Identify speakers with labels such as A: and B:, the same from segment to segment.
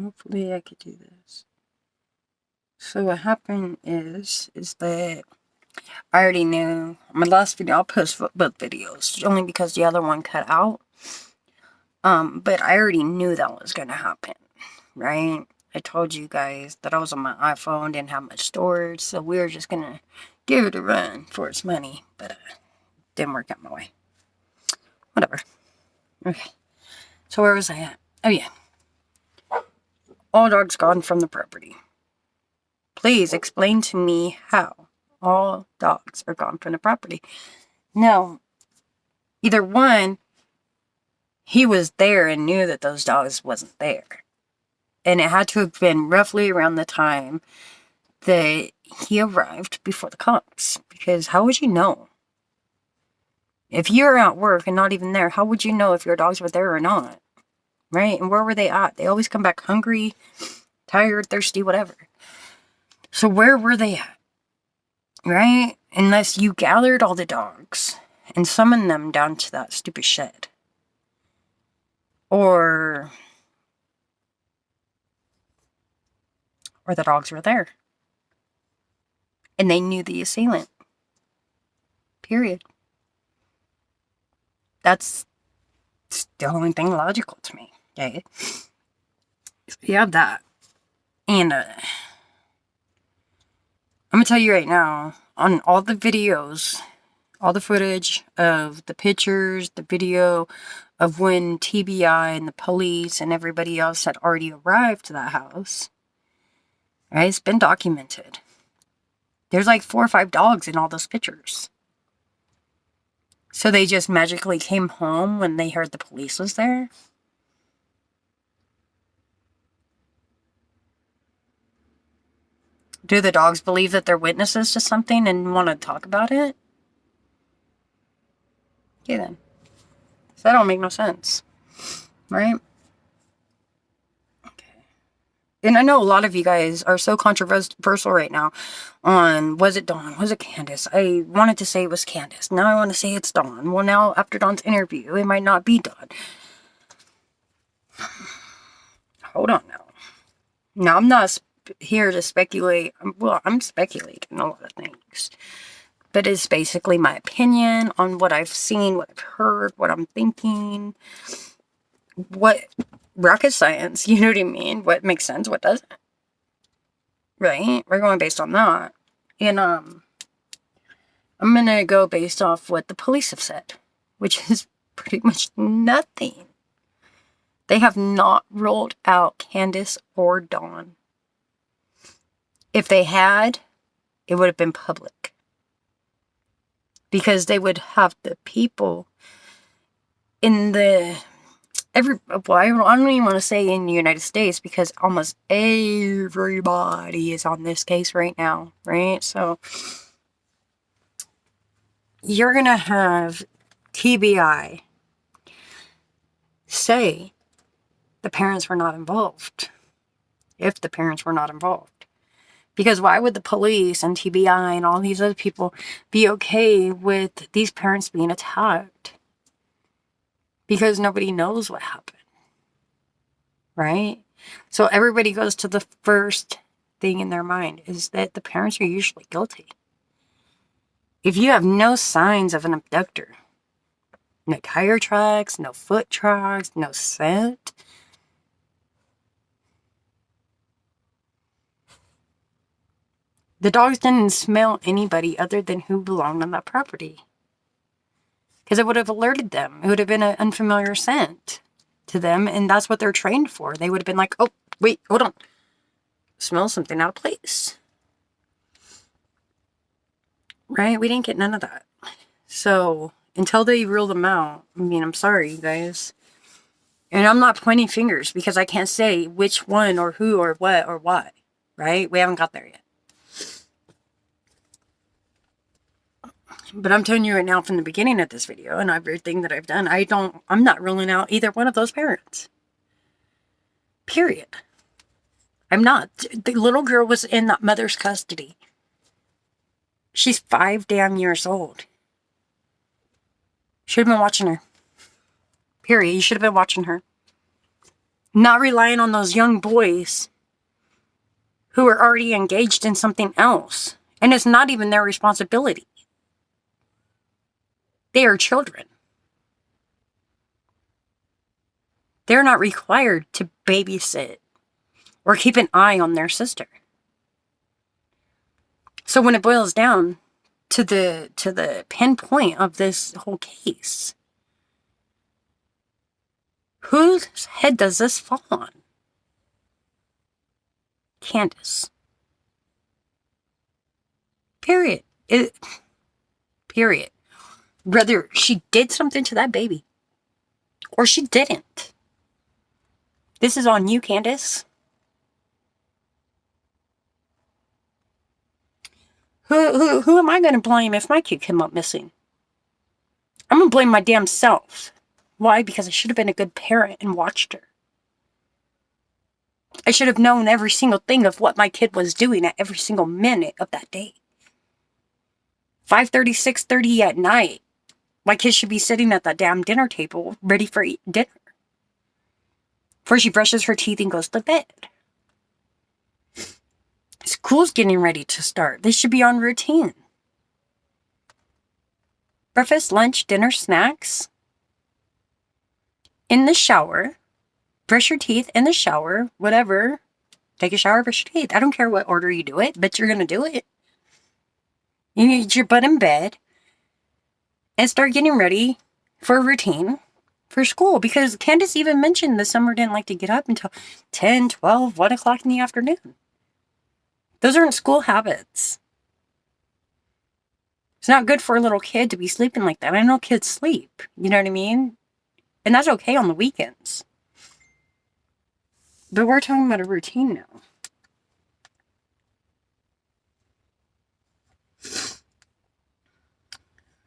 A: hopefully I could do this. So what happened is that I already knew. My last video, I'll post both videos, only because the other one cut out. But I already knew that was gonna happen, right? I told you guys that I was on my iPhone, didn't have much storage, so we were just gonna give it a run for its money, but didn't work out my way. Whatever. Okay. So where was I at? Oh yeah. All dogs gone from the property. Please explain to me how all dogs are gone from the property. No. Either one, he was there and knew that those dogs wasn't there. And it had to have been roughly around the time that he arrived before the cops. Because how would you know? If you're at work and not even there, how would you know if your dogs were there or not? Right? And where were they at? They always come back hungry, tired, thirsty, whatever. So where were they at? Right? Unless you gathered all the dogs and summoned them down to that stupid shed. Or the dogs were there. And they knew the assailant. Period. That's the only thing logical to me. Okay? So you have that. And I'm going to tell you right now, on all the videos, all the footage of the pictures, the video of when TBI and the police and everybody else had already arrived to that house, right? It's been documented. There's like 4 or 5 dogs in all those pictures. So they just magically came home when they heard the police was there? Do the dogs believe that they're witnesses to something and want to talk about it? Okay then. So that don't make no sense. Right? Okay. And I know a lot of you guys are so controversial right now on, was it Dawn? Was it Candace? I wanted to say it was Candace. Now I want to say it's Dawn. Well, now after Dawn's interview, it might not be Dawn. Hold on now. Now, I'm not here to speculate. Well, I'm speculating a lot of things. But it's basically my opinion on what I've seen, what I've heard, what I'm thinking. What rocket science, you know what I mean? What makes sense, what doesn't. Right? We're going based on that. And I'm gonna go based off what the police have said, which is pretty much nothing. They have not rolled out Candace or Dawn. If they had, it would have been public. Because they would have the people in the... I don't even want to say in the United States, because almost everybody is on this case right now, right? So, you're going to have TBI say the parents were not involved. If the parents were not involved. Because why would the police and TBI and all these other people be okay with these parents being attacked? Because nobody knows what happened. Right? So everybody goes to the first thing in their mind is that the parents are usually guilty. If you have no signs of an abductor, no tire tracks, no foot tracks, no scent, the dogs didn't smell anybody other than who belonged on that property. Because it would have alerted them. It would have been an unfamiliar scent to them, and that's what they're trained for. They would have been like, oh, wait, hold on. Smell something out of place. Right? We didn't get none of that. So, until they rule them out, I mean, I'm sorry, you guys. And I'm not pointing fingers, because I can't say which one or who or what or why. Right? We haven't got there yet. But I'm telling you right now from the beginning of this video and everything that I've done, I'm not ruling out either one of those parents. Period. I'm not. The little girl was in that mother's custody. She's 5 damn years old. Should have been watching her. Period. You should have been watching her. Not relying on those young boys who are already engaged in something else. And it's not even their responsibility. They are children. They're not required to babysit or keep an eye on their sister. So when it boils down to the pinpoint of this whole case, whose head does this fall on? Candace. Period. Period. Whether she did something to that baby or she didn't. This is on you, Candace. Who am I going to blame if my kid came up missing? I'm going to blame my damn self. Why? Because I should have been a good parent and watched her. I should have known every single thing of what my kid was doing at every single minute of that day. 5:30, 6:30 at night. My kid should be sitting at that damn dinner table ready for dinner. Before she brushes her teeth and goes to bed. School's getting ready to start. They should be on routine. Breakfast, lunch, dinner, snacks. In the shower. Brush your teeth in the shower. Whatever. Take a shower, brush your teeth. I don't care what order you do it, but you're going to do it. You need to get your butt in bed and start getting ready for a routine for school. Because Candace even mentioned the summer didn't like to get up until 10, 12, 1 o'clock in the afternoon. Those aren't school habits. It's not good for a little kid to be sleeping like that. I know kids sleep. You know what I mean? And that's okay on the weekends. But we're talking about a routine now.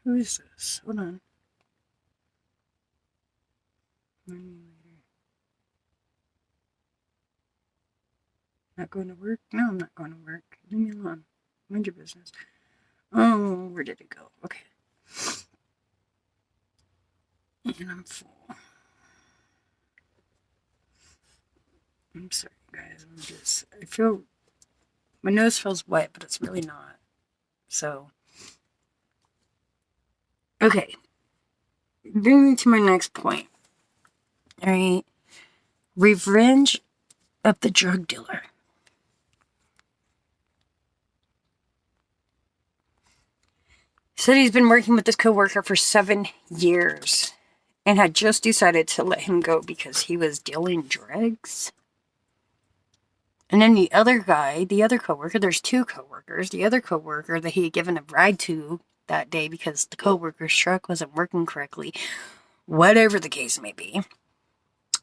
A: Who is this? Hold on. Not going to work? No, I'm not going to work. Leave me alone. Mind your business. Oh, where did it go? Okay. And I'm full. I'm sorry, guys. I feel, my nose feels wet, but it's really not. So, okay. Bring me to my next point. Alright. Revenge of the drug dealer. Said he's been working with this coworker for 7 years and had just decided to let him go because he was dealing drugs. And then the other guy, the other coworker, there's 2 coworkers. The other coworker that he had given a ride to that day because the coworker's truck wasn't working correctly, whatever the case may be,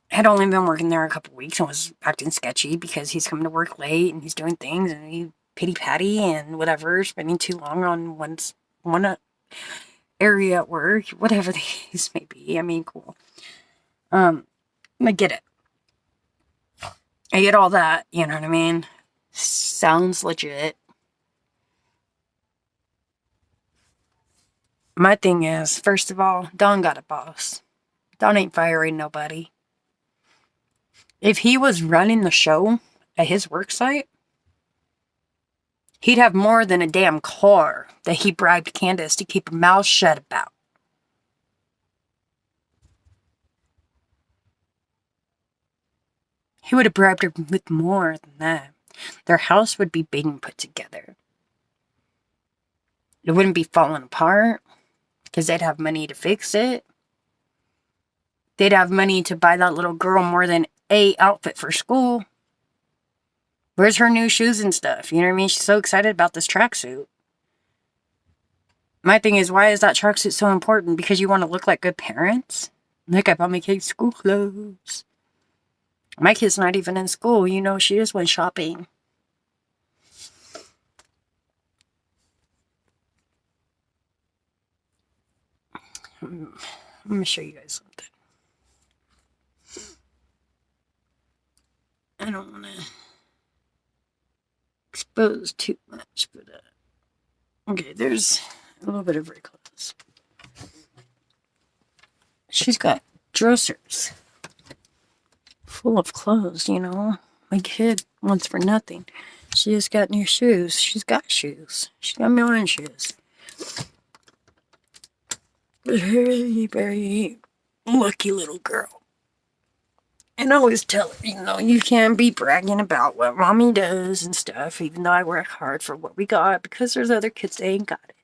A: had only been working there a couple weeks and was acting sketchy because he's coming to work late and he's doing things and he pity-patty and whatever, spending too long on one area at work, whatever the case may be. I mean, cool. I get it. I get all that, you know what I mean? Sounds legit. My thing is, first of all, Don got a boss. Don ain't firing nobody. If he was running the show at his work site, he'd have more than a damn car that he bribed Candace to keep her mouth shut about. He would have bribed her with more than that. Their house would be being put together. It wouldn't be falling apart because they'd have money to fix it. They'd have money to buy that little girl more than a outfit for school. Where's her new shoes and stuff? You know what I mean? She's so excited about this tracksuit. My thing is, why is that tracksuit so important? Because you want to look like good parents? Look, I bought my kids school clothes. My kid's not even in school. You know, she just went shopping. I'm going to show you guys something. I don't want to expose too much, but okay, there's a little bit of her clothes. She's got dressers full of clothes, you know. My kid wants for nothing. She just got new shoes. She's got shoes. She's got a million shoes. Very, very lucky little girl. And I always tell her, you know, you can't be bragging about what mommy does and stuff, even though I work hard for what we got, because there's other kids that ain't got it.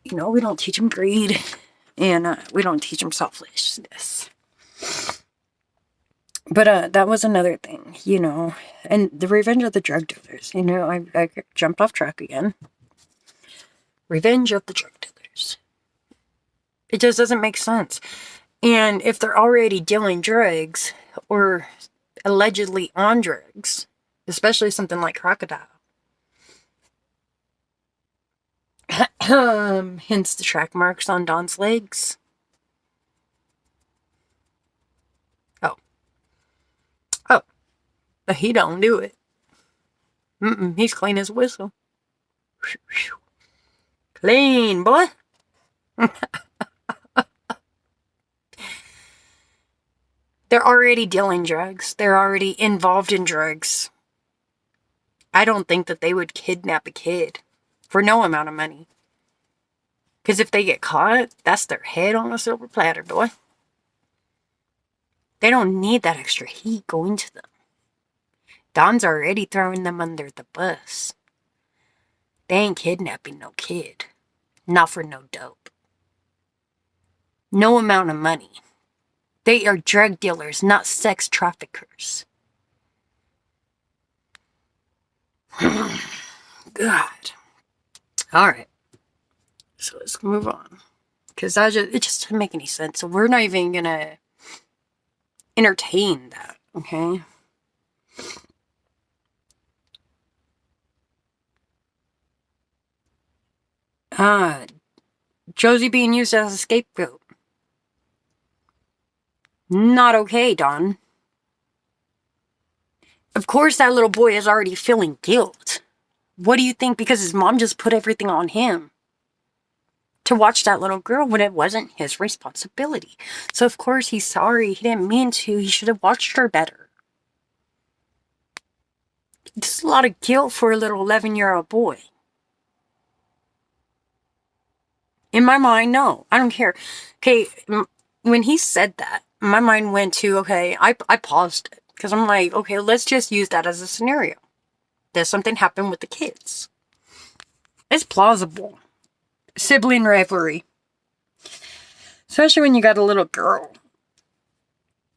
A: You know, we don't teach them greed, and we don't teach them selfishness. But that was another thing, you know, and the revenge of the drug dealers. You know, I jumped off track again. Revenge of the drug dealers. It just doesn't make sense. And if they're already dealing drugs or allegedly on drugs, especially something like crocodile, hence the track marks on Don's legs. Oh, but he don't do it. He's clean as a whistle. Clean, boy. They're already dealing drugs. They're already involved in drugs. I don't think that they would kidnap a kid for no amount of money. Because if they get caught, that's their head on a silver platter, boy. They don't need that extra heat going to them. Don's already throwing them under the bus. They ain't kidnapping no kid. Not for no dope. No amount of money. They are drug dealers, not sex traffickers. God. Alright. So let's move on. Because it just doesn't make any sense. So we're not even going to entertain that, okay? Josie being used as a scapegoat. Not okay, Don. Of course that little boy is already feeling guilt. What do you think? Because his mom just put everything on him to watch that little girl when it wasn't his responsibility. So of course he's sorry. He didn't mean to. He should have watched her better. It's a lot of guilt for a little 11-year-old boy. In my mind, no. I don't care. Okay, when he said that, my mind went to, okay, I paused it. Because I'm like, okay, let's just use that as a scenario. Does something happen with the kids? It's plausible. Sibling rivalry. Especially when you got a little girl.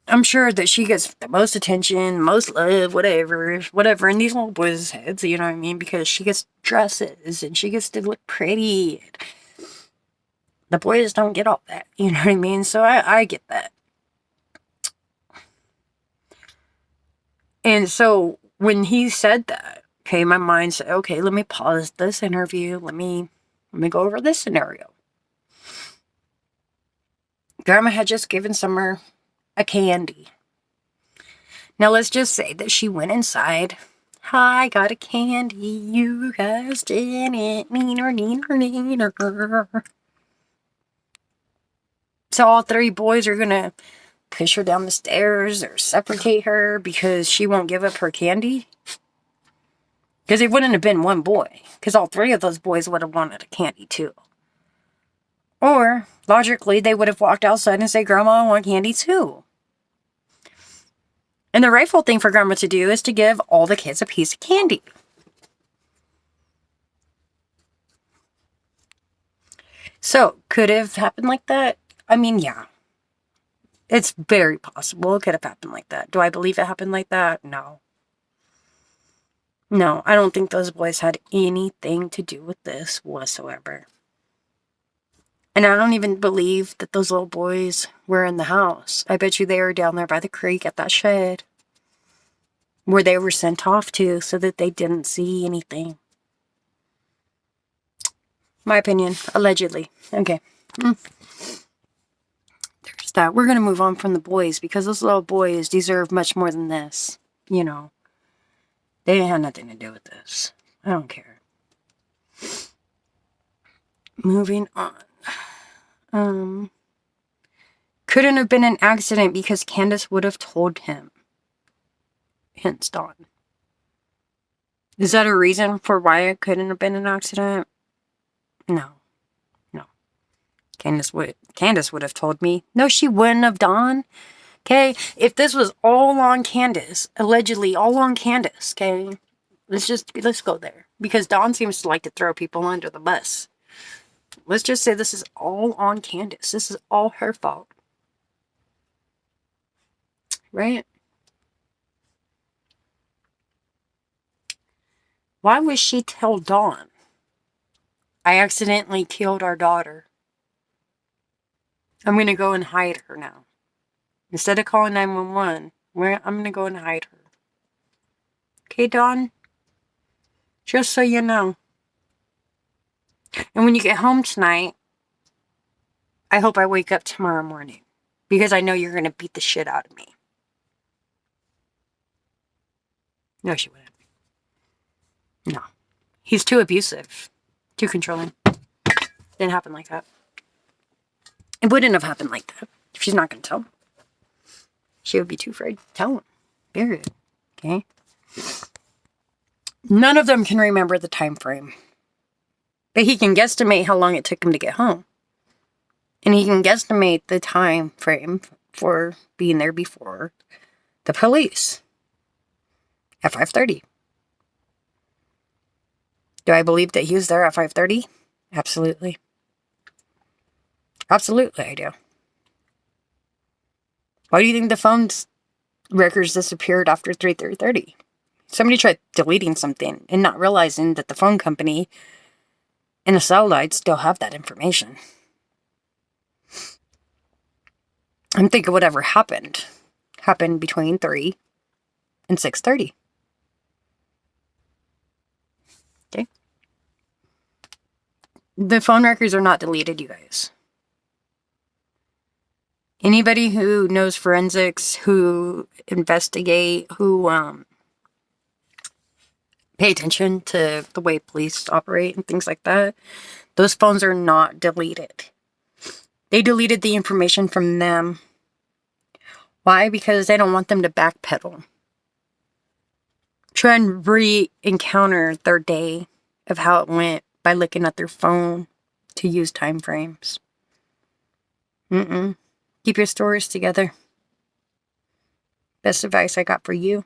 A: I'm sure that she gets the most attention, most love, whatever, in these little boys' heads, you know what I mean? Because she gets dresses and she gets to look pretty. The boys don't get all that, you know what I mean? So I get that. And so when he said that, okay, my mind said, okay, let me pause this interview. Let me go over this scenario. Grandma had just given Summer a candy. Now let's just say that she went inside. I got a candy, you guys didn't. Neener. So all three boys are gonna push her down the stairs or suffocate her because she won't give up her candy? Because it wouldn't have been one boy. Because all three of those boys would have wanted a candy too. Or, logically, they would have walked outside and said, Grandma, I want candy too. And the rightful thing for Grandma to do is to give all the kids a piece of candy. So, could it have happened like that? I mean, yeah. It's very possible it could have happened like that. Do I believe it happened like that? No. No, I don't think those boys had anything to do with this whatsoever. And I don't even believe that those little boys were in the house. I bet you they were down there by the creek at that shed where they were sent off to so that they didn't see anything. My opinion, allegedly. Okay. There's that. We're going to move on from the boys because those little boys deserve much more than this. You know, they didn't have nothing to do with this. I don't care. Moving on. Couldn't have been an accident because Candace would have told him. Hence Dawn. Is that a reason for why it couldn't have been an accident? No. No. Candace would have told me. No, she wouldn't have, Dawn. Okay? If this was all on Candace, allegedly all on Candace, okay? Let's go there. Because Dawn seems to like to throw people under the bus. Let's just say this is all on Candace. This is all her fault. Right? Why would she tell Dawn? I accidentally killed our daughter. I'm going to go and hide her now. Instead of calling 911, I'm going to go and hide her. Okay, Dawn? Just so you know. And when you get home tonight, I hope I wake up tomorrow morning. Because I know you're going to beat the shit out of me. No, she wouldn't. No. He's too abusive. Too controlling. Didn't happen like that. It wouldn't have happened like that. If she's not going to tell him. She would be too afraid to tell him. Period. Okay? None of them can remember the time frame. But he can guesstimate how long it took him to get home. And he can guesstimate the time frame for being there before the police. At 5:30. Do I believe that he was there at 5:30? Absolutely. Absolutely, I do. Why do you think the phone's records disappeared after 3:30? Somebody tried deleting something and not realizing that the phone company and the satellite still have that information. I'm thinking whatever happened between 3 and 6:30. Okay? The phone records are not deleted, you guys. Anybody who knows forensics, who investigate, who pay attention to the way police operate and things like that, those phones are not deleted. They deleted the information from them. Why? Because they don't want them to backpedal. Try and re-encounter their day of how it went by looking at their phone to use time frames. Keep your stories together. Best advice I got for you.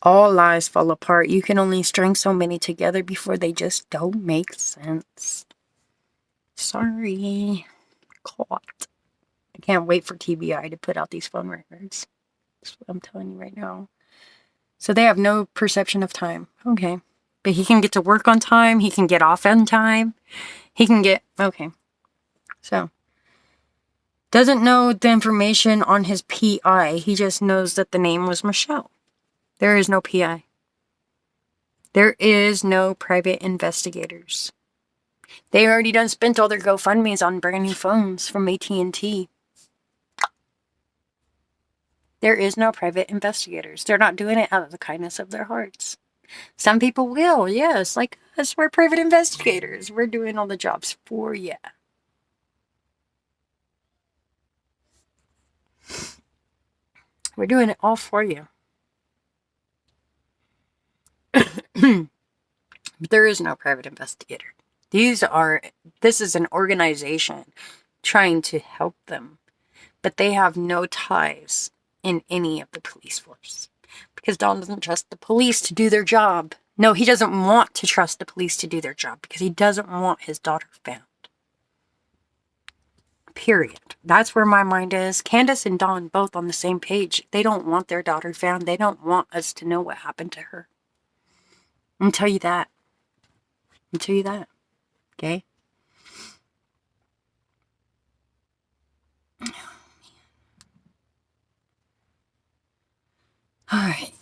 A: All lies fall apart. You can only string so many together before they just don't make sense. Sorry. Caught. I can't wait for TBI to put out these phone records. That's what I'm telling you right now. So they have no perception of time. Okay. But he can get to work on time. He can get off on time. He can get... Okay. So... doesn't know the information on his PI. He just knows that the name was Michelle. There is no PI. There is no private investigators. They already done spent all their GoFundMes on brand new phones from AT&T. There is no private investigators. They're not doing it out of the kindness of their hearts. Some people will, yes, like us, we're private investigators. We're doing all the jobs for you. We're doing it all for you. But there is no private investigator. This is an organization trying to help them. But they have no ties in any of the police force. Because Don doesn't trust the police to do their job. No, he doesn't want to trust the police to do their job. Because he doesn't want his daughter found. Period. That's where my mind is. Candace and Dawn both on the same page. They don't want their daughter found. They don't want us to know what happened to her. I'll tell you that. I'll tell you that. Okay? Alright.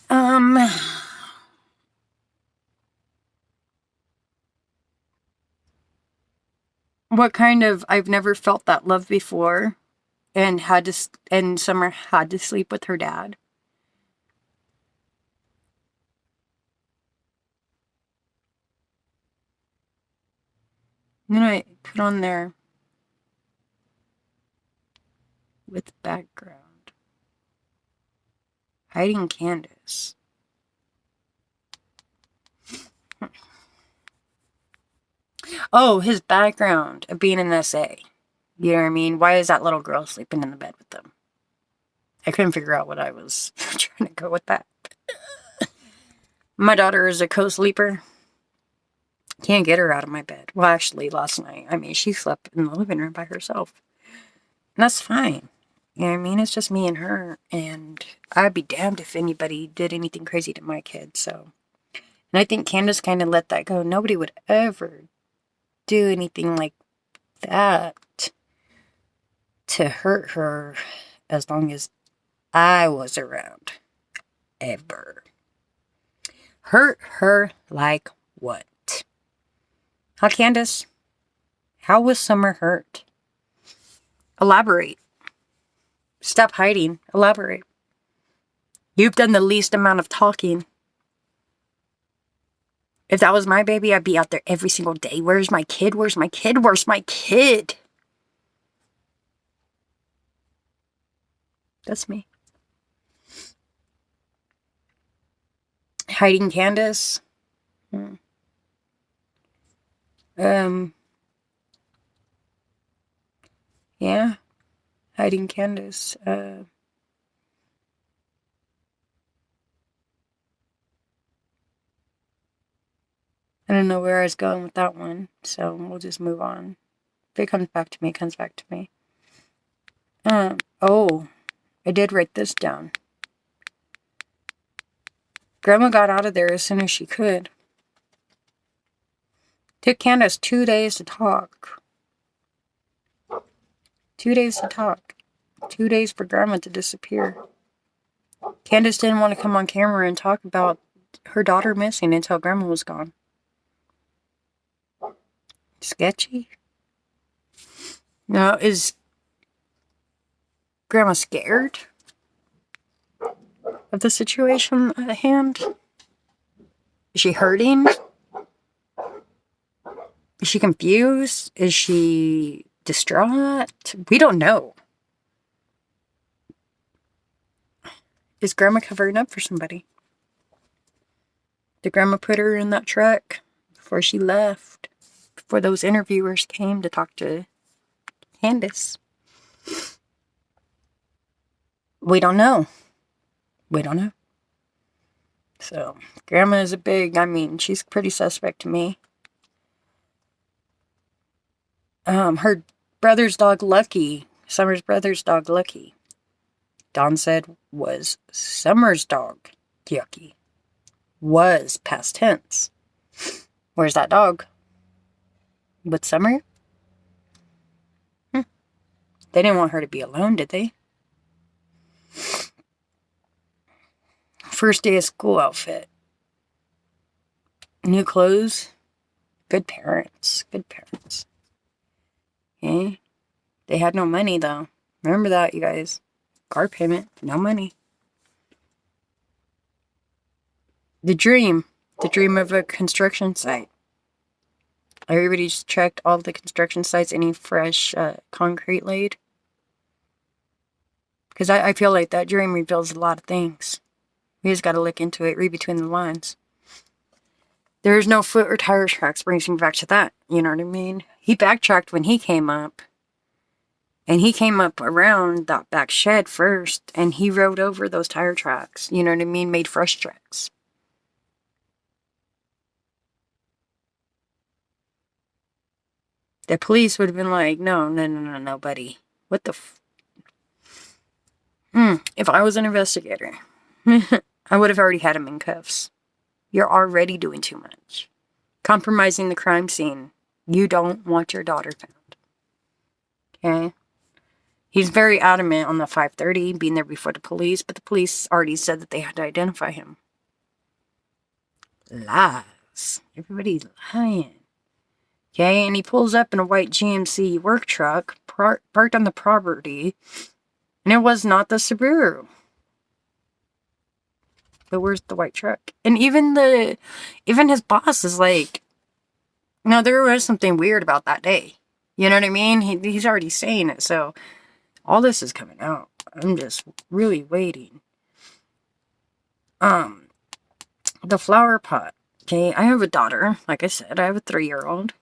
A: What kind of... I've never felt that love before. And Summer had to sleep with her dad. And then I put on there. with background. Hiding Candace. Oh, his background of being an SA. You know what I mean? Why is that little girl sleeping in the bed with them? I couldn't figure out what I was trying to go with that. My daughter is a co-sleeper. Can't get her out of my bed. Well, actually, last night, I mean, she slept in the living room by herself. And that's fine. You know what I mean? It's just me and her. And I'd be damned if anybody did anything crazy to my kids. So, and I think Candace kind of let that go. Nobody would ever do anything like that to hurt her as long as I was around. Ever. Hurt her like what? Huh, Candace? How was Summer hurt? Elaborate. Stop hiding. Elaborate. You've done the least amount of talking. If that was my baby, I'd be out there every single day. Where's my kid? Where's my kid? Where's my kid? That's me. Hiding Candace. Yeah. Hiding Candace. I don't know where I was going with that one, so we'll just move on. If it comes back to me, it comes back to me. Oh, I did write this down. Grandma got out of there as soon as she could. Took Candace 2 days to talk. 2 days to talk. 2 days for Grandma to disappear. Candace didn't want to come on camera and talk about her daughter missing until Grandma was gone. Sketchy? Now, is Grandma scared of the situation at hand? Is she hurting? Is she confused? Is she distraught? We don't know. Is Grandma covering up for somebody? Did Grandma put her in that truck before she left? Before those interviewers came to talk to Candace? We don't know. We don't know. So, Grandma is she's pretty suspect to me. Her brother's dog, Lucky, Summer's brother's dog, Lucky, Dawn said was Summer's dog, Yucky. Was past tense. Where's that dog? With Summer? They didn't want her to be alone, did they? First day of school outfit. New clothes. Good parents. Good parents. Okay. They had no money, though. Remember that, you guys. Car payment. No money. The dream. The dream of a construction site. Everybody's checked all the construction sites. Any fresh concrete laid? Because I feel like that dream reveals a lot of things. We just got to look into it, read between the lines. There's no foot or tire tracks, brings me back to that. You know what I mean? He backtracked when he came up. And he came up around that back shed first. And he rode over those tire tracks. You know what I mean? Made fresh tracks. The police would have been like, no, buddy. What the If I was an investigator, I would have already had him in cuffs. You're already doing too much. Compromising the crime scene. You don't want your daughter found. Okay? He's very adamant on the 5:30, being there before the police, but the police already said that they had to identify him. Lies. Everybody's lying. Okay, and he pulls up in a white GMC work truck, parked on the property, and it was not the Subaru. But where's the white truck? And even his boss is like, no, there was something weird about that day. You know what I mean? He's already saying it, so All this is coming out. I'm just really waiting. The flower pot. Okay, I have a daughter. Like I said, I have a 3-year-old.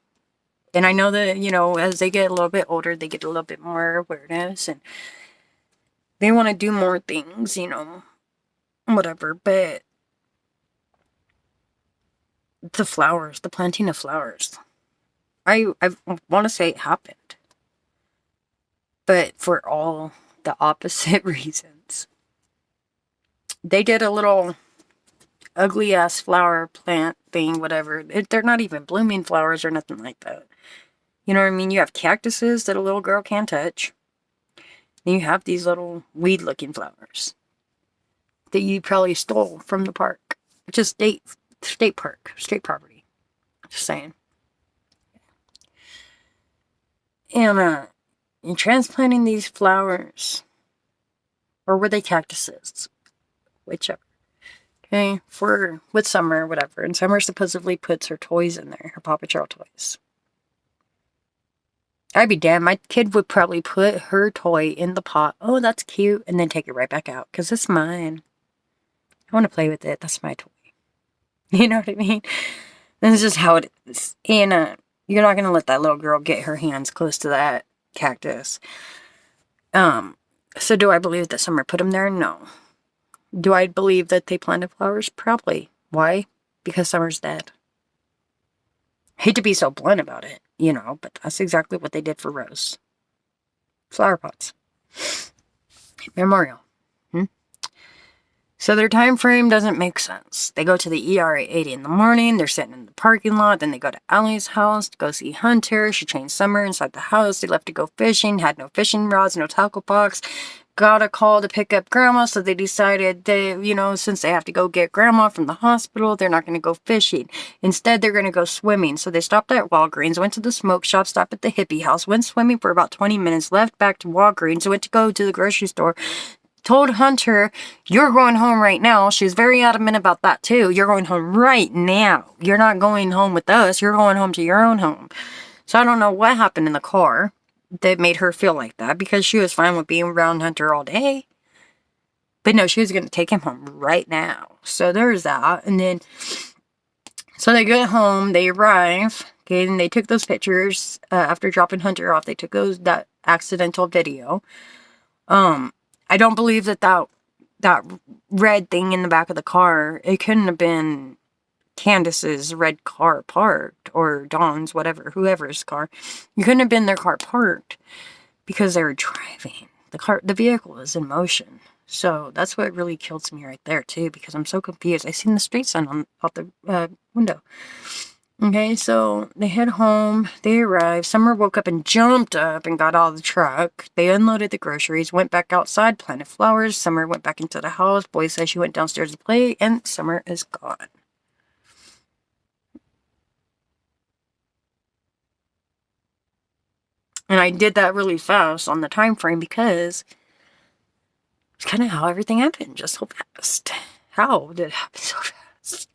A: And I know that, you know, as they get a little bit older, they get a little bit more awareness. And they want to do more things, you know, whatever. But the flowers, the planting of flowers. I want to say it happened. But for all the opposite reasons. They did a little ugly ass flower plant thing, whatever. They're not even blooming flowers or nothing like that. You know what I mean? You have cactuses that a little girl can't touch. And you have these little weed looking flowers that you probably stole from the park. It's just state park, state property. Just saying. And in transplanting these flowers, or were they cactuses? Whichever. Okay, with Summer or whatever. And Summer supposedly puts her toys in there, her Paw Patrol toys. I'd be damned. My kid would probably put her toy in the pot. Oh, that's cute. And then take it right back out. Because it's mine. I want to play with it. That's my toy. You know what I mean? This is just how it is. And you're not going to let that little girl get her hands close to that cactus. So do I believe that Summer put them there? No. Do I believe that they planted flowers? Probably. Why? Because Summer's dead. Hate to be so blunt about it, you know, but that's exactly what they did for Rose. Flower pots. Memorial. So their time frame doesn't make sense. They go to the ER at 8 in the morning. They're sitting in the parking lot. Then they go to Allie's house to go see Hunter. She trained Summer inside the house. They left to go fishing. Had no fishing rods, no tackle box. Got a call to pick up Grandma, so they decided that, you know, since they have to go get Grandma from the hospital, they're not going to go fishing. Instead, they're going to go swimming. So they stopped at Walgreens, went to the smoke shop, stopped at the hippie house, went swimming for about 20 minutes, left back to Walgreens, went to go to the grocery store, told Hunter, you're going home right now. She was very adamant about that too. You're going home right now. You're not going home with us. You're going home to your own home. So I don't know what happened in the car that made her feel like that, because she was fine with being around Hunter all day. But no, she was going to take him home right now. So there's that. And then, so they get home, they arrive, okay, and they took those pictures after dropping Hunter off. They took that accidental video. I don't believe that red thing in the back of the car, it couldn't have been Candace's red car parked, or Dawn's, whatever, whoever's car. You couldn't have been their car parked because they were driving. The vehicle is in motion. So that's what really kills me right there too, because I'm so confused. I seen the street sign out the window. Okay, so they head home, they arrive, Summer woke up and jumped up and got out of the truck. They unloaded the groceries, went back outside, planted flowers. Summer went back into the house. Boy says she went downstairs to play, and Summer is gone. And I did that really fast on the time frame because it's kind of how everything happened, just so fast. How did it happen so fast?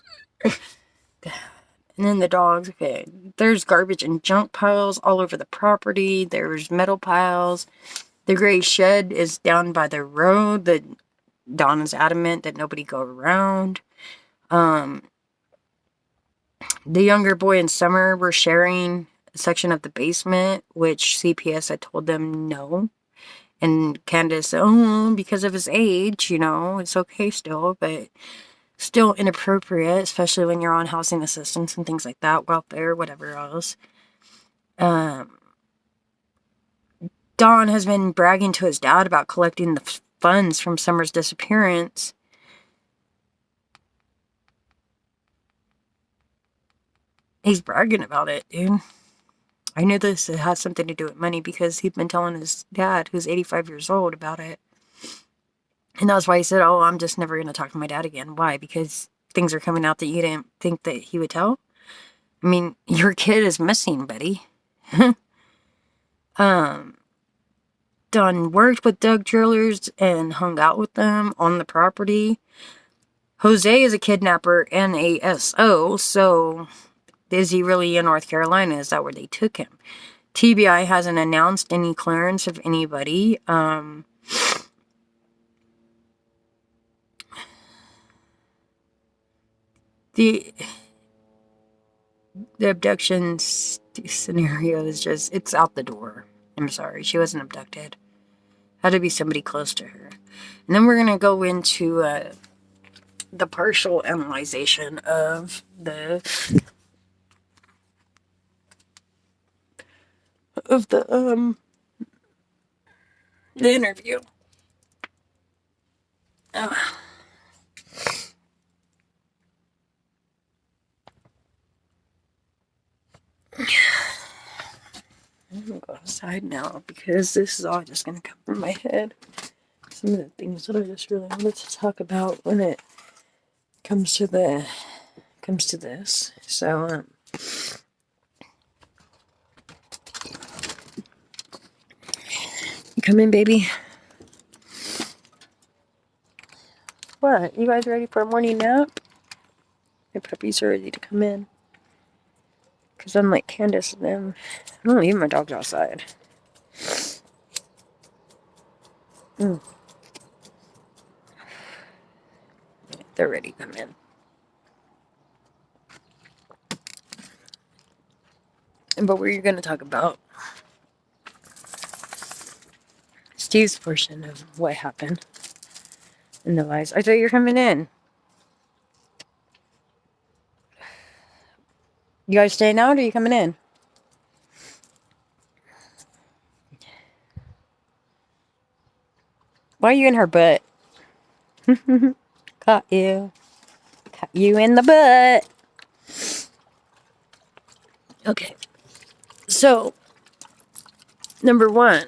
A: And then the dogs, okay, there's garbage and junk piles all over the property. There's metal piles. The gray shed is down by the road that Dawn is adamant that nobody go around. The younger boy and Summer were sharing a section of the basement, which CPS had told them no. And Candace, because of his age, you know, it's okay still, but still inappropriate, especially when you're on housing assistance and things like that, welfare, whatever else. Don has been bragging to his dad about collecting the funds from Summer's disappearance. He's bragging about it, dude. I knew this had something to do with money because he'd been telling his dad, who's 85 years old, about it. And that's why he said, I'm just never going to talk to my dad again. Why? Because things are coming out that you didn't think that he would tell? I mean, your kid is missing, buddy. Don worked with Doug Drillers and hung out with them on the property. Jose is a kidnapper and a SO, so is he really in North Carolina? Is that where they took him? TBI hasn't announced any clearance of anybody. The abduction scenario is just, it's out the door. I'm sorry, she wasn't abducted. Had to be somebody close to her. And then we're going to go into the partial analyzation of the interview. I'm gonna go outside now because this is all just gonna come from my head. Some of the things that I just really wanted to talk about when it comes to this. So you come in, baby. What? You guys ready for a morning nap? Your puppies are ready to come in. Because unlike Candace and them, I don't leave my dogs outside. They're ready to come in. But we're going to talk about Steve's portion of what happened in the lies. I thought you were coming in. You guys staying out or are you coming in? Why are you in her butt? Caught you. Caught you in the butt. Okay. So, number one.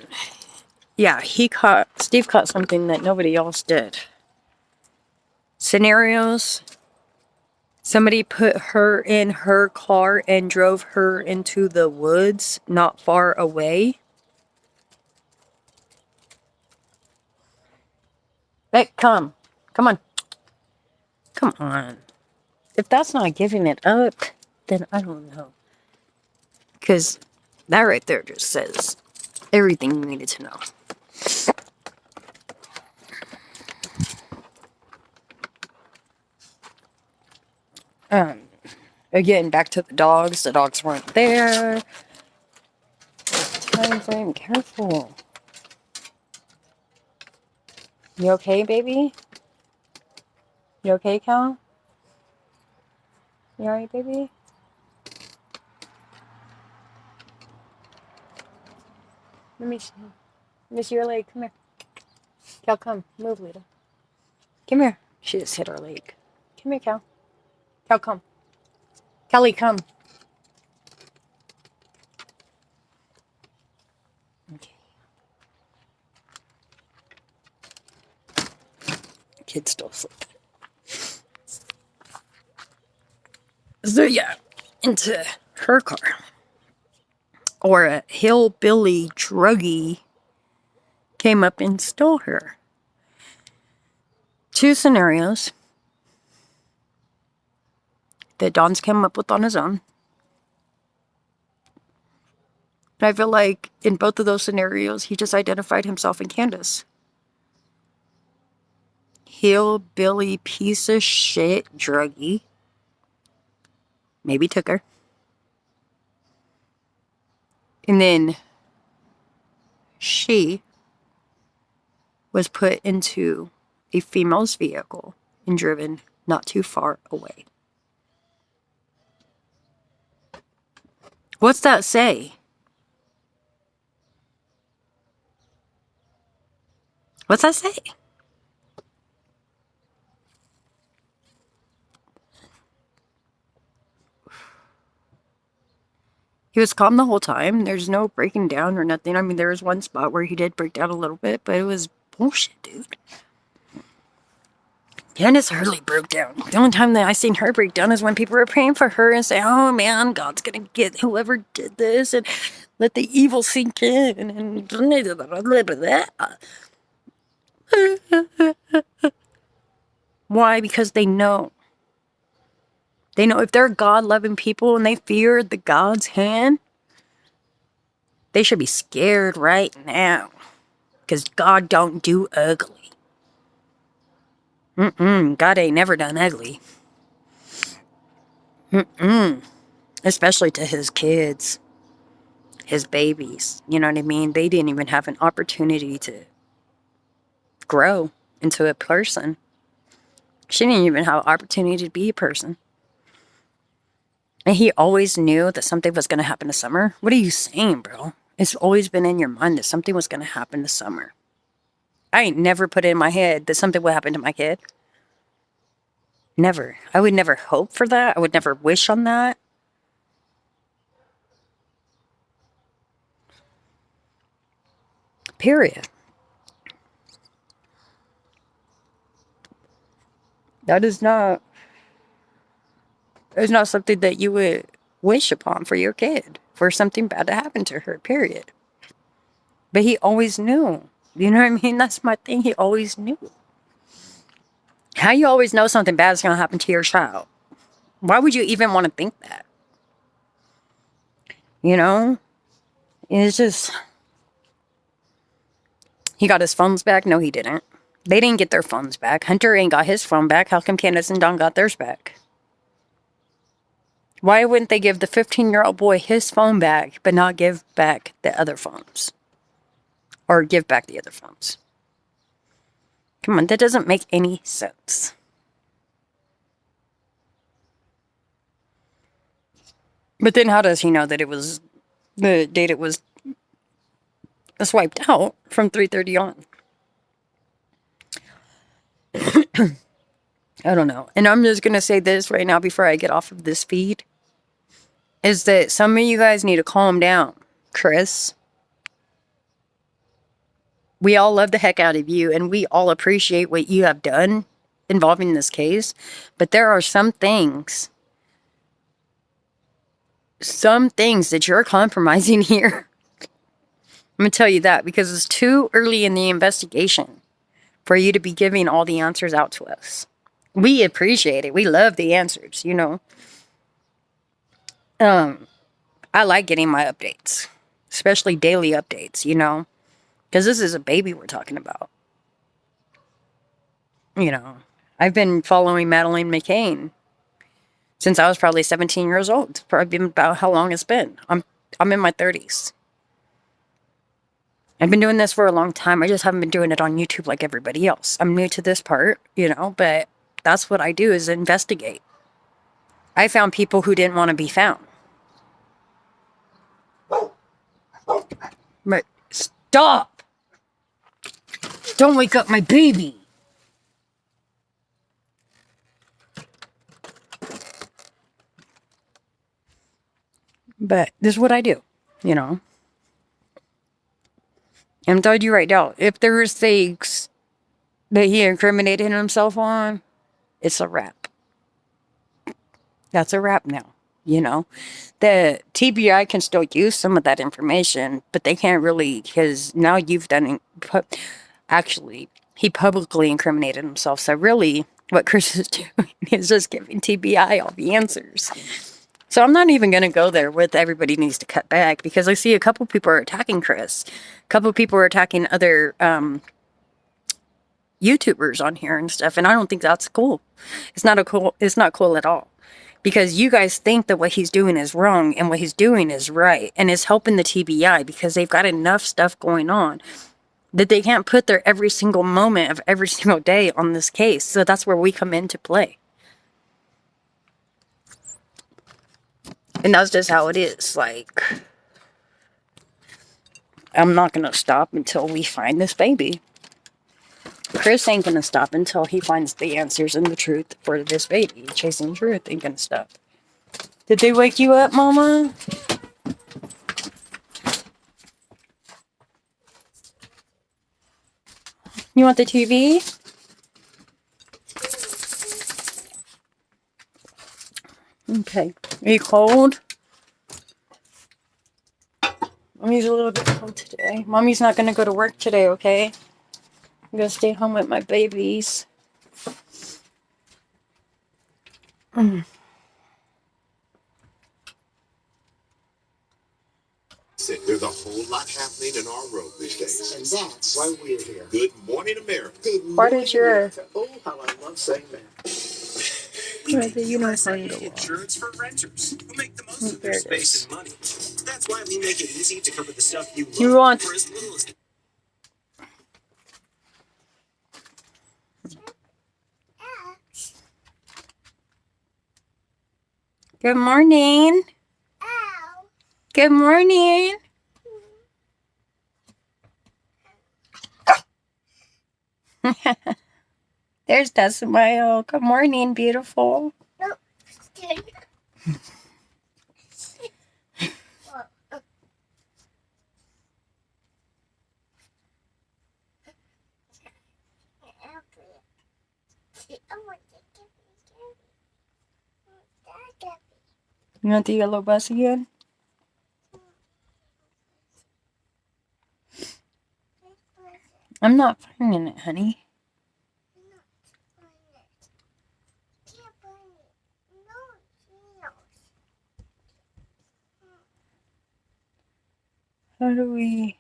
A: Yeah, Steve caught something that nobody else did. Scenarios. Somebody put her in her car and drove her into the woods not far away. Hey, come on. Come on. If that's not giving it up, then I don't know. Because that right there just says everything you needed to know. Again, back to the dogs. The dogs weren't there. Time frame, careful. You okay, baby? You okay, Cal? You alright, baby? Let me see. Let me see your leg. Come here. Cal, come. Move, Lita. Come here. She just hit her leg. Come here, Cal. Cal, come. Kelly, come. Okay. Kid's still sleeping. So, yeah. Into her car. Or a hillbilly druggie came up and stole her. Two scenarios that Don's came up with on his own. And I feel like in both of those scenarios, he just identified himself and Candace. Hillbilly piece of shit druggie. Maybe took her. And then she was put into a female's vehicle and driven not too far away. What's that say? What's that say? He was calm the whole time. There's no breaking down or nothing. I mean, there was one spot where he did break down a little bit, but it was bullshit, dude. Candace hardly broke down. The only time that I seen her break down is when people were praying for her and say, oh man, God's gonna get whoever did this and let the evil sink in and why? Because they know. They know if they're God-loving people and they fear the God's hand, They should be scared right now. Because God don't do ugly. God ain't never done ugly. Especially to his kids. His babies. You know what I mean? They didn't even have an opportunity to grow into a person. She didn't even have an opportunity to be a person. And he always knew that something was going to happen this summer. What are you saying, bro? It's always been in your mind that something was going to happen this summer. I ain't never put it in my head that something would happen to my kid. Never. I would never hope for that. I would never wish on that. Period. That is not... It's not something that you would wish upon for your kid. For something bad to happen to her. Period. But he always knew. You know what I mean? That's my thing. He always knew. How you always know something bad is going to happen to your child? Why would you even want to think that? You know? It's just... He got his phones back? No, he didn't. They didn't get their phones back. Hunter ain't got his phone back. How come Candace and Don got theirs back? Why wouldn't they give the 15-year-old boy his phone back, but not give back the other phones? Or give back the other phones? Come on, that doesn't make any sense. But then how does he know that it was the date it was swiped out from 3:30 on? I don't know. And I'm just going to say this right now before I get off of this feed. Is that some of you guys need to calm down. Chris. We all love the heck out of you. And we all appreciate what you have done involving this case. But there are some things that you're compromising here. I'm going to tell you that. Because it's too early in the investigation for you to be giving all the answers out to us. We appreciate it. We love the answers, you know. I like getting my updates. Especially daily updates, you know. Because this is a baby we're talking about. You know. I've been following Madeleine McCain since I was probably 17 years old. It's probably been about how long it's been. I'm in my 30s. I've been doing this for a long time. I just haven't been doing it on YouTube like everybody else. I'm new to this part, you know, but that's what I do is investigate. I found people who didn't want to be found. But stop! Don't wake up my baby! But this is what I do, you know. I'm telling you right now, if there's things that he incriminated himself on, it's a wrap. That's a wrap now, you know. The TBI can still use some of that information, but they can't really, because now you've done it. Actually, he publicly incriminated himself. So really, what Chris is doing is just giving TBI all the answers. So I'm not even going to go there with everybody needs to cut back, because I see a couple people are attacking Chris. A couple people are attacking other YouTubers on here and stuff, and I don't think that's cool. It's not cool at all. Because you guys think that what he's doing is wrong and what he's doing is right. And it's helping the TBI because they've got enough stuff going on that they can't put their every single moment of every single day on this case. So that's where we come into play. And that's just how it is. Like, I'm not going to stop until we find this baby. Chris ain't going to stop until he finds the answers and the truth for this baby. Chasing truth ain't going to stop. Did they wake you up, Mama? You want the TV? Okay. Are you cold? Mommy's a little bit cold today. Mommy's not going to go to work today, okay? I'm going to stay home with my babies.
B: Listen, there's a whole lot happening in our world these days. And that's why we're here. Good morning, America. Good morning,
A: Why did your
B: America. Oh, how I love saying that.
A: where the unicorn go off?
B: Insurance for renters who make the most of
A: There
B: their
A: it
B: space
A: is.
B: and money. That's why we make it easy to cover the stuff you
A: You
B: love
A: want
B: for as little as.
A: good morning. Good morning. There's that smile. Good morning, beautiful. You want the yellow bus again? I'm not finding it, honey. How do we...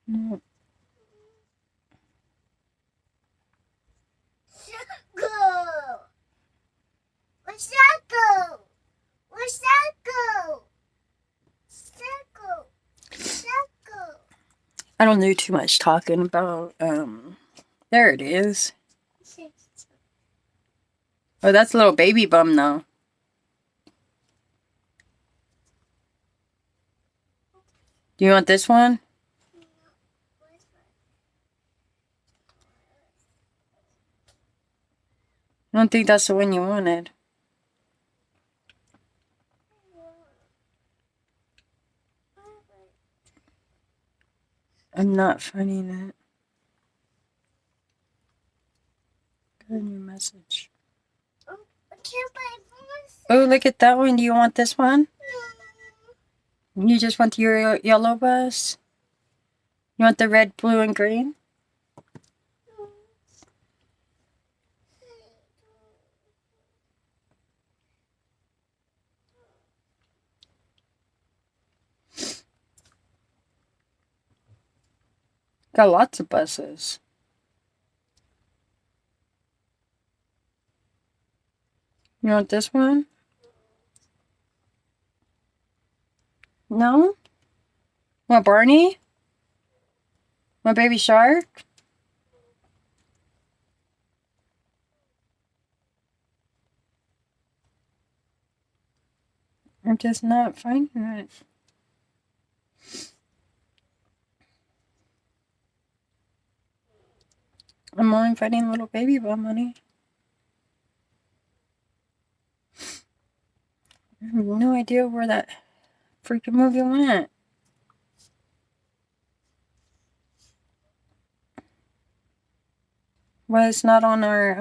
A: No. I don't do too much talking about, there it is. Oh, that's a little baby bum, though. Do you want this one? I don't think that's the one you wanted. I'm not finding it. Got a new message. Oh, look at that one. Do you want this one? You just want your yellow bus? You want the red, blue, and green? Got lots of buses. You want this one? No? Want Barney? Want Baby Shark? I'm just not finding it. I'm only finding little baby bum, honey. I have no idea where that freaking movie went. Well, it's not on our,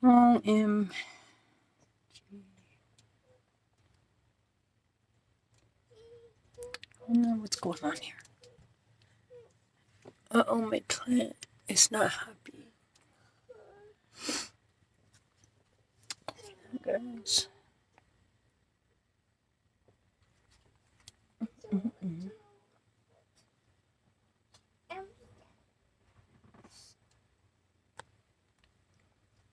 A: OMG. I don't know what's going on here. Uh-oh, my plant is not happy. Guys.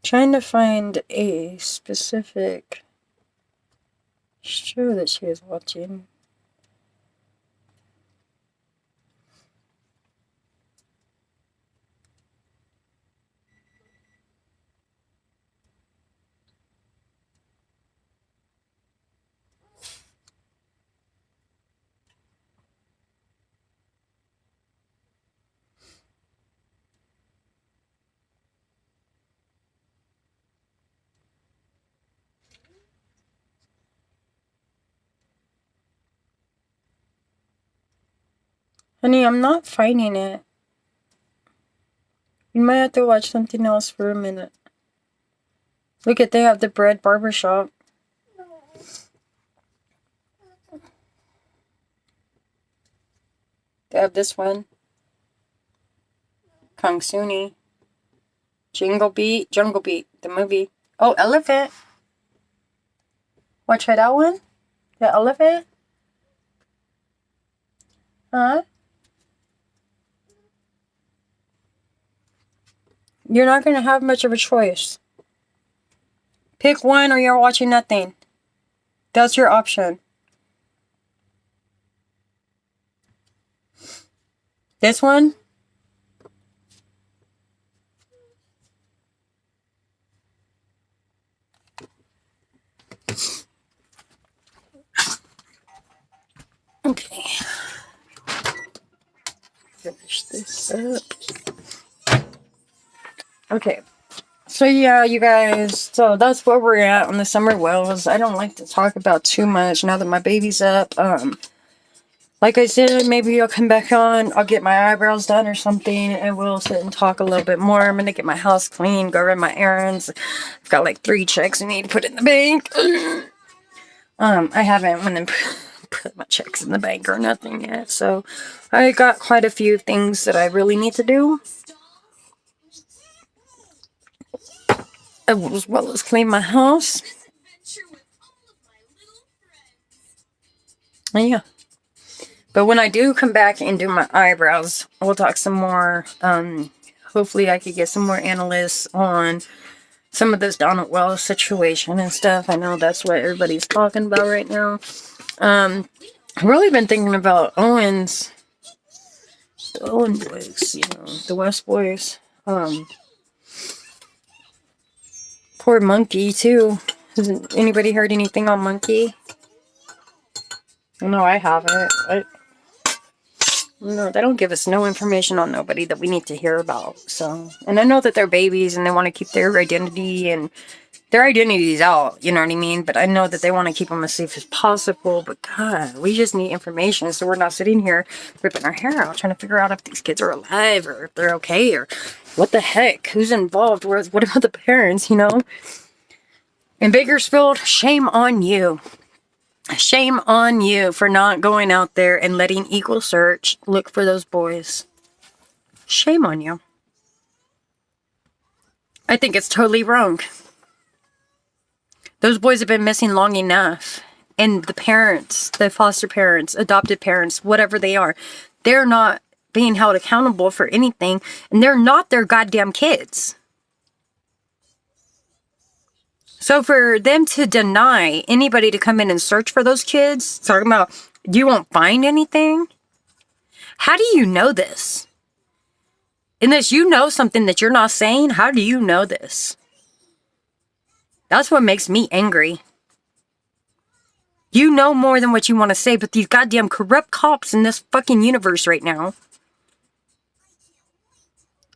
A: Trying to find a specific show that she was watching. Honey, I'm not finding it. You might have to watch something else for a minute. Look at, they have the Bread Barbershop. They have this one. Kung Suni. Jungle Beat, the movie. Oh, Elephant. Want to try that one? The elephant? Huh? You're not going to have much of a choice. Pick one or you're watching nothing. That's your option. This one? Okay. Finish this up. Okay. So yeah, you guys, so that's where we're at on the summer wells. I don't like to talk about too much now that my baby's up. Like I said, maybe I'll come back on, I'll get my eyebrows done or something, and we'll sit and talk a little bit more. I'm gonna get my house clean, go run my errands. I've got like 3 checks I need to put in the bank. I haven't went and put my checks in the bank or nothing yet, so I got quite a few things that I really need to do. As well as clean my house. Yeah. But when I do come back and do my eyebrows, we'll talk some more. Hopefully I could get some more analysts on some of this Donald Wells situation and stuff. I know that's what everybody's talking about right now. I've really been thinking about Owens. The Owen boys, the West boys. Poor Monkey, too. Hasn't anybody heard anything on Monkey? No, I haven't. No, they don't give us no information on nobody that we need to hear about. So, and I know that they're babies and they want to keep their identity and their identity's out, you know what I mean? But I know that they want to keep them as safe as possible. But God, we just need information so we're not sitting here ripping our hair out trying to figure out if these kids are alive or if they're okay or what the heck, who's involved? What about the parents, In Bakersfield, shame on you. Shame on you for not going out there and letting Equal Search look for those boys. Shame on you. I think it's totally wrong. Those boys have been missing long enough. And the parents, the foster parents, adopted parents, whatever they are, they're not being held accountable for anything. And they're not their goddamn kids. So for them to deny anybody to come in and search for those kids, talking about you won't find anything? How do you know this? Unless you know something that you're not saying, how do you know this? That's what makes me angry. You know more than what you want to say, but these goddamn corrupt cops in this fucking universe right now.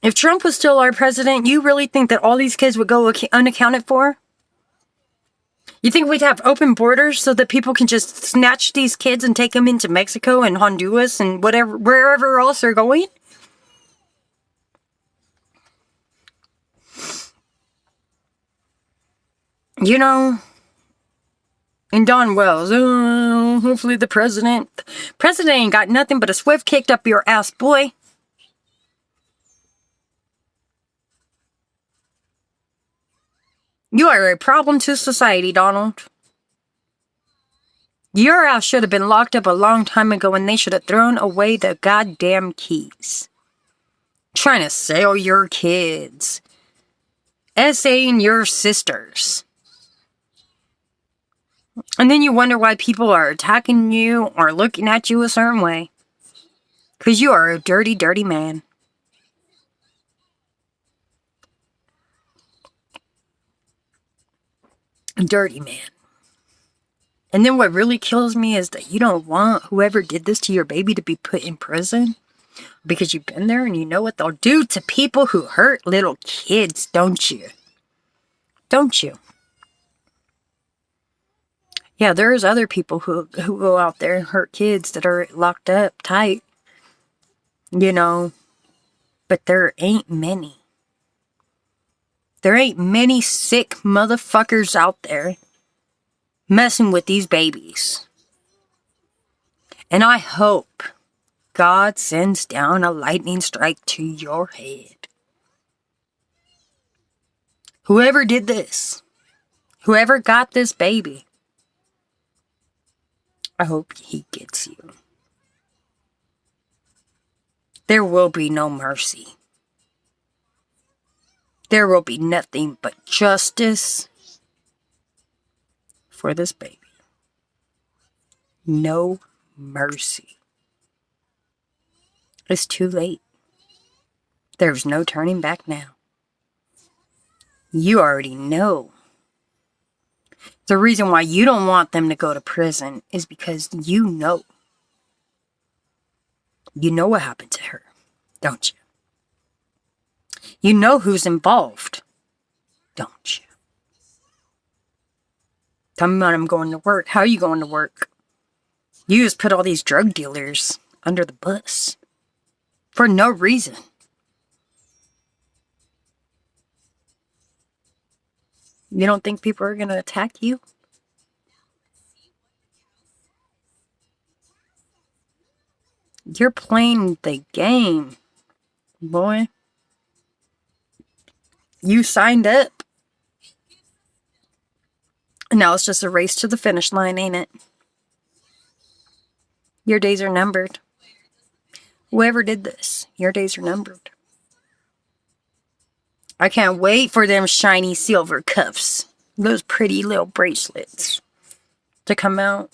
A: If Trump was still our president, you really think that all these kids would go unaccounted for? You think we'd have open borders so that people can just snatch these kids and take them into Mexico and Honduras and wherever else they're going? And Don Wells, hopefully the president ain't got nothing but a swift kicked up your ass, boy. You are a problem to society, Donald. Your ass should have been locked up a long time ago and they should have thrown away the goddamn keys. Trying to sell your kids. Essaying your sisters. And then you wonder why people are attacking you or looking at you a certain way. Because you are a dirty, dirty man. Dirty man. And then what really kills me is that you don't want whoever did this to your baby to be put in prison. Because you've been there and you know what they'll do to people who hurt little kids, don't you? Don't you? Yeah, there's other people who go out there and hurt kids that are locked up tight. But there ain't many. There ain't many sick motherfuckers out there messing with these babies. And I hope God sends down a lightning strike to your head. Whoever did this, whoever got this baby, I hope he gets you. There will be no mercy. There will be nothing but justice for this baby. No mercy. It's too late. There's no turning back now. You already know. The reason why you don't want them to go to prison is because you know. You know what happened to her, don't you? You know who's involved, don't you? Tell me when I'm going to work. How are you going to work? You just put all these drug dealers under the bus for no reason. You don't think people are going to attack you? You're playing the game, boy. You signed up. Now it's just a race to the finish line, ain't it? Your days are numbered. Whoever did this, your days are numbered. I can't wait for them shiny silver cuffs, those pretty little bracelets, to come out.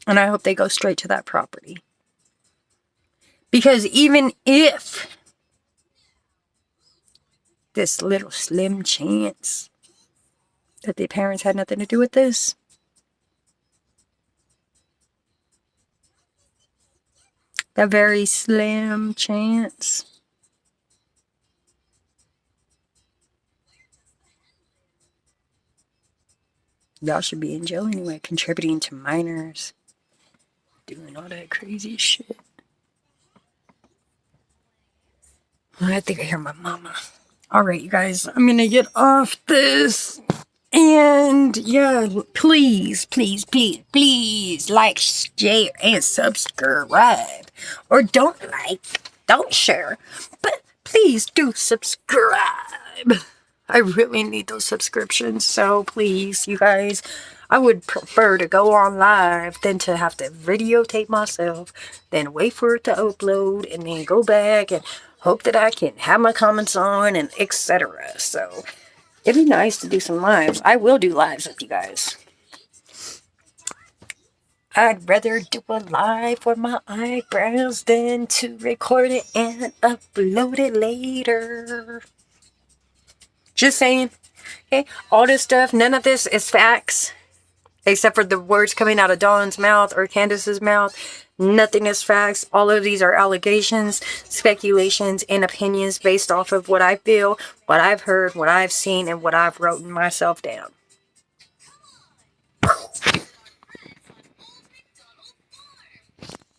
A: And I hope they go straight to that property. Because even if this little slim chance that the parents had nothing to do with this, that very slim chance, y'all should be in jail anyway, contributing to minors, doing all that crazy shit. I think I hear my mama. Alright, you guys, I'm gonna get off this. And yeah, please, please, please, please like, share, and subscribe. Or don't like, don't share, but please do subscribe. I really need those subscriptions, so please, you guys, I would prefer to go on live than to have to videotape myself, then wait for it to upload, and then go back and hope that I can have my comments on, and etc. So it'd be nice to do some lives. I will do lives with you guys. I'd rather do a live for my eyebrows than to record it and upload it later. Just saying. Okay, all this stuff, none of this is facts. Except for the words coming out of Dawn's mouth or Candace's mouth. Nothing is facts. All of these are allegations, speculations, and opinions based off of what I feel, what I've heard, what I've seen, and what I've written myself down.